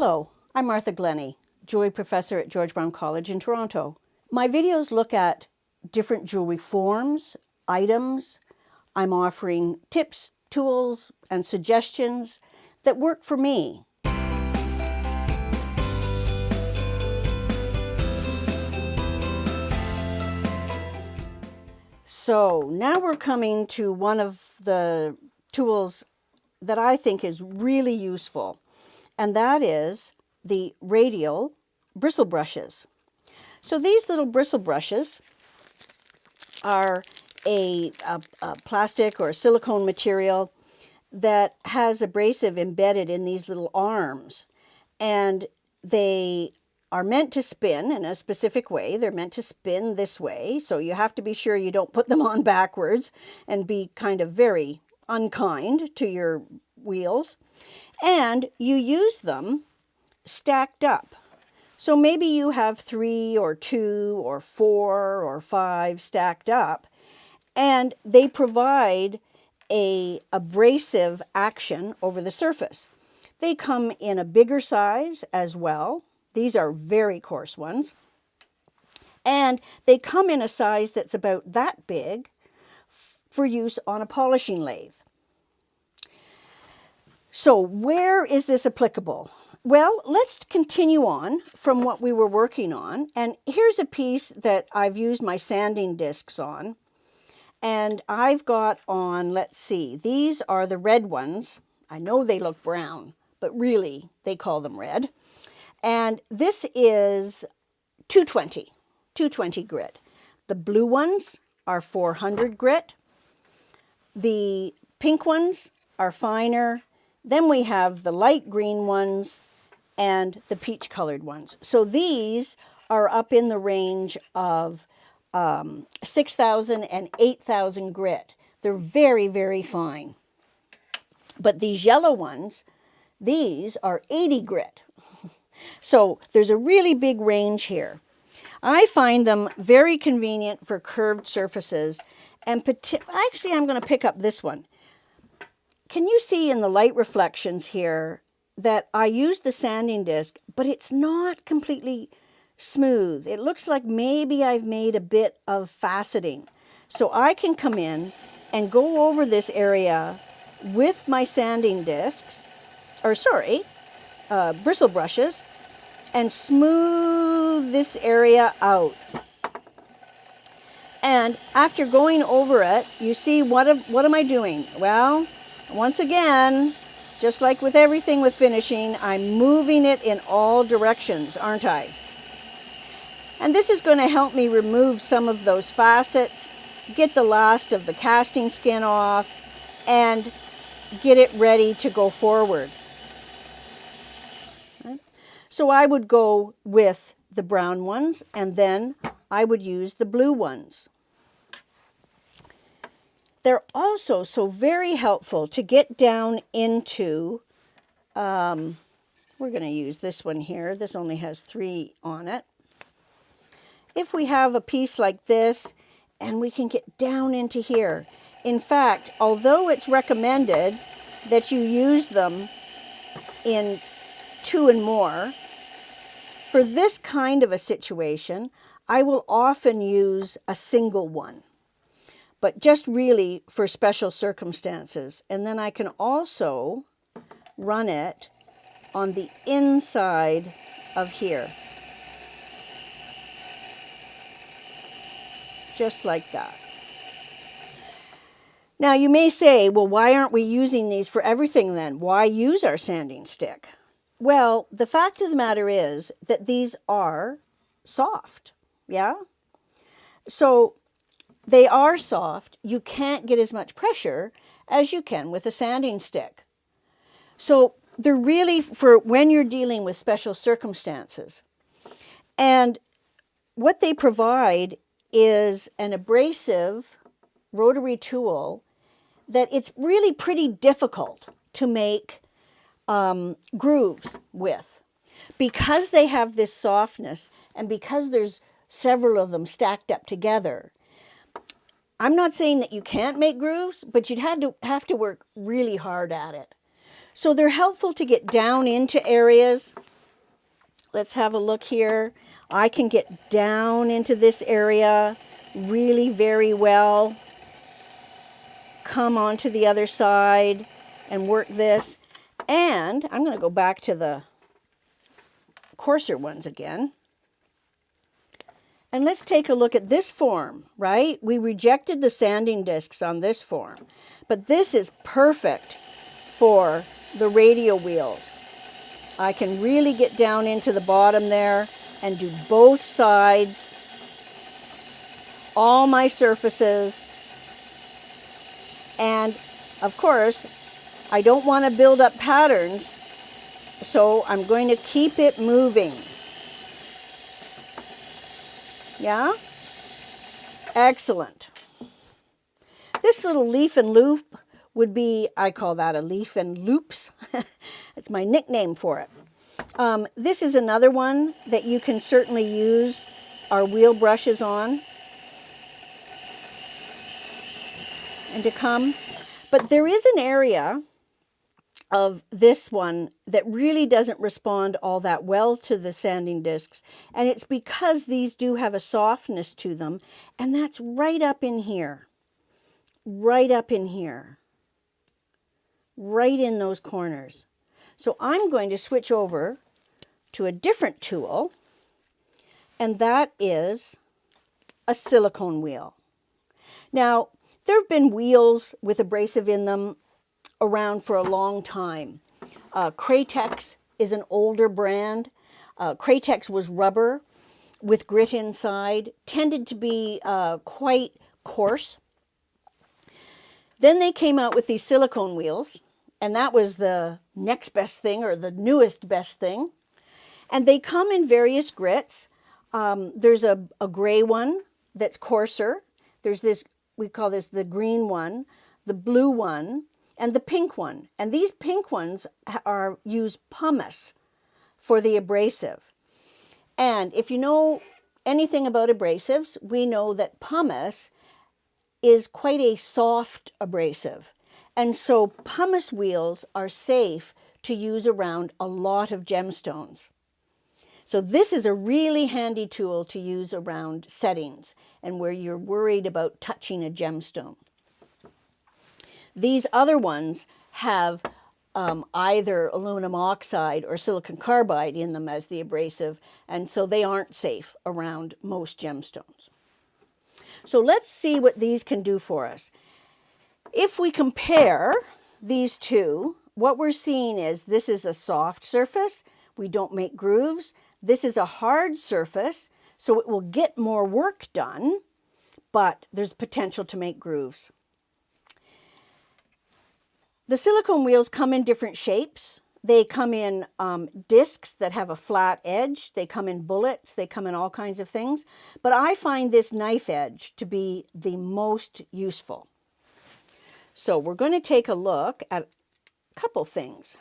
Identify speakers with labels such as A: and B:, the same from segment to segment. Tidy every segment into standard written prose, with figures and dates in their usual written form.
A: Hello, I'm Martha Glennie, jewelry professor at George Brown College in Toronto. My videos look at different jewelry forms, items. I'm offering tips, tools, and suggestions that work for me. So now we're coming to one of the tools that I think is really useful, and that is the Radial Bristle brushes. So these little bristle brushes are a plastic or a silicone material that has abrasive embedded in these little arms, and they are meant to spin in a specific way. They're meant to spin this way, so you have to be sure you don't put them on backwards and be kind of very unkind to your wheels. And you use them stacked up. So maybe you have 3 or 2 or 4 or 5 stacked up, and they provide an abrasive action over the surface. They come in a bigger size as well. These are very coarse ones. And they come in a size that's about that big for use on a polishing lathe. So where is this applicable? Well, let's continue on from what we were working on. And here's a piece that I've used my sanding discs on. And I've got on, let's see, these are the red ones. I know they look brown, but really they call them red. And this is 220 grit. The blue ones are 400 grit. The pink ones are finer. Then we have the light green ones and the peach colored ones. So these are up in the range of 6,000 and 8,000 grit. They're very, very fine. But these yellow ones, these are 80 grit. So there's a really big range here. I find them very convenient for curved surfaces. And actually, I'm going to pick up this one. Can you see in the light reflections here that I used the sanding disc, but it's not completely smooth. It looks like maybe I've made a bit of faceting. So I can come in and go over this area with my sanding discs, bristle brushes, and smooth this area out. And after going over it, you see, what am I doing? Well, once again, just like with everything with finishing, I'm moving it in all directions, aren't I? And this is going to help me remove some of those facets, get the last of the casting skin off, and get it ready to go forward. So I would go with the brown ones, and then I would use the blue ones. They're also so very helpful to get down into, we're going to use this one here. This only has 3 on it. If we have a piece like this, and we can get down into here. In fact, although it's recommended that you use them in 2 and more, for this kind of a situation, I will often use a single one, but just really for special circumstances. And then I can also run it on the inside of here. Just like that. Now you may say, well, why aren't we using these for everything then? Why use our sanding stick? Well, the fact of the matter is that these are soft, yeah? So they are soft. You can't get as much pressure as you can with a sanding stick. So they're really for when you're dealing with special circumstances. And what they provide is an abrasive rotary tool that it's really pretty difficult to make grooves with. Because they have this softness and because there's several of them stacked up together, I'm not saying that you can't make grooves, but you'd have to work really hard at it. So they're helpful to get down into areas Let's have a look here. I can get down into this area really very well. Come onto the other side and work this. And I'm going to go back to the coarser ones again. And let's take a look at this form, right? We rejected the sanding discs on this form, but this is perfect for the radial wheels. I can really get down into the bottom there and do both sides, all my surfaces. And of course, I don't want to build up patterns, so I'm going to keep it moving. Yeah? Excellent. This little leaf and loop would be, I call that a leaf and loops. It's my nickname for it. This is another one that you can certainly use our wheel brushes on and to come. But there is an area of this one that really doesn't respond all that well to the sanding discs, and it's because these do have a softness to them, and that's right up in here, right up in here, right in those corners. So I'm going to switch over to a different tool, and that is a silicone wheel. Now, there have been wheels with abrasive in them around for a long time. Kratex is an older brand. Kratex was rubber with grit inside, tended to be quite coarse. Then they came out with these silicone wheels, and that was the next best thing, or the newest best thing. And they come in various grits. There's a gray one that's coarser. There's this, we call this the green one, the blue one, and the pink one. And these pink ones use pumice for the abrasive. And if you know anything about abrasives, we know that pumice is quite a soft abrasive. And so pumice wheels are safe to use around a lot of gemstones. So this is a really handy tool to use around settings and where you're worried about touching a gemstone. These other ones have either aluminum oxide or silicon carbide in them as the abrasive, and so they aren't safe around most gemstones. So let's see what these can do for us. If we compare these two, what we're seeing is this is a soft surface. We don't make grooves. This is a hard surface, so it will get more work done, but there's potential to make grooves. The silicone wheels come in different shapes. They come in discs that have a flat edge. They come in bullets. They come in all kinds of things. But I find this knife edge to be the most useful. So we're going to take a look at a couple things,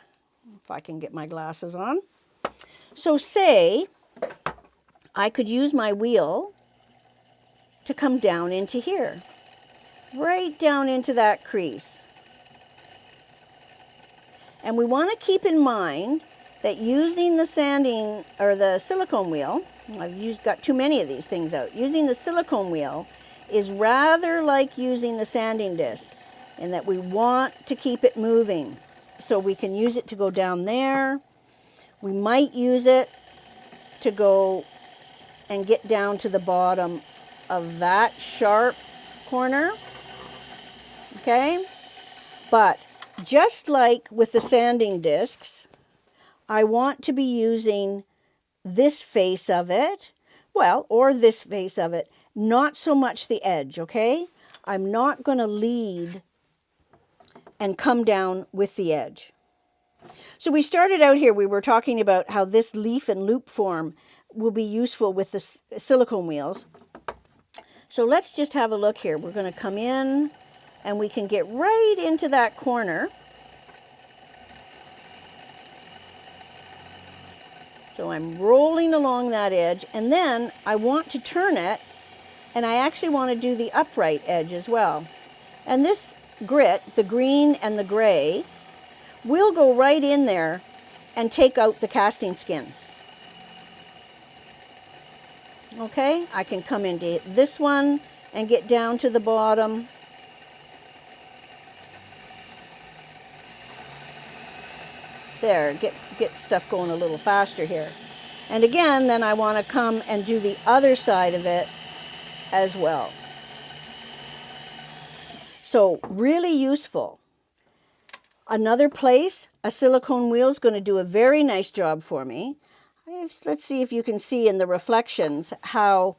A: if I can get my glasses on. So say I could use my wheel to come down into here, right down into that crease. And we want to keep in mind that using the sanding or the silicone wheel, got too many of these things out, using the silicone wheel is rather like using the sanding disc in that we want to keep it moving. So we can use it to go down there. We might use it to go and get down to the bottom of that sharp corner. Okay? But just like with the sanding discs, I want to be using this face of it, well, or this face of it, not so much the edge, okay? I'm not going to lead and come down with the edge. So we started out here, we were talking about how this leaf and loop form will be useful with the silicone wheels. So let's just have a look here. We're going to come in and we can get right into that corner. So I'm rolling along that edge, and then I want to turn it, and I actually want to do the upright edge as well. And this grit, the green and the gray, will go right in there and take out the casting skin. Okay, I can come into this one and get down to the bottom. There, get stuff going a little faster here. And again, then I want to come and do the other side of it as well. So really useful. Another place, a silicone wheel is going to do a very nice job for me. Let's see if you can see in the reflections how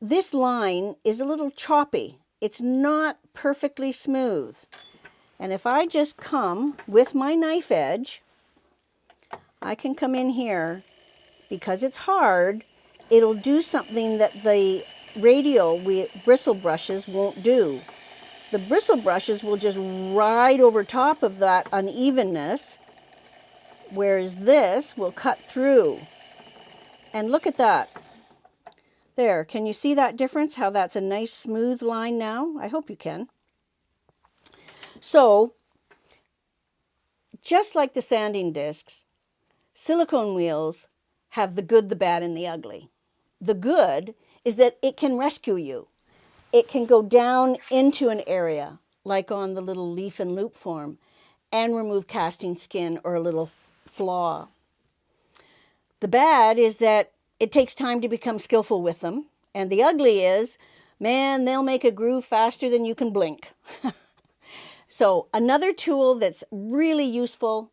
A: this line is a little choppy. It's not perfectly smooth. And if I just come with my knife edge, I can come in here. Because it's hard, it'll do something that the radial bristle brushes won't do. The bristle brushes will just ride over top of that unevenness, whereas this will cut through. And look at that. There, can you see that difference? How that's a nice smooth line now? I hope you can. So, just like the sanding discs, silicone wheels have the good, the bad, and the ugly. The good is that it can rescue you. It can go down into an area, like on the little leaf and loop form, and remove casting skin or a little flaw. The bad is that it takes time to become skillful with them. And the ugly is, man, they'll make a groove faster than you can blink. So another tool that's really useful,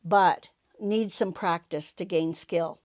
A: but needs some practice to gain skill.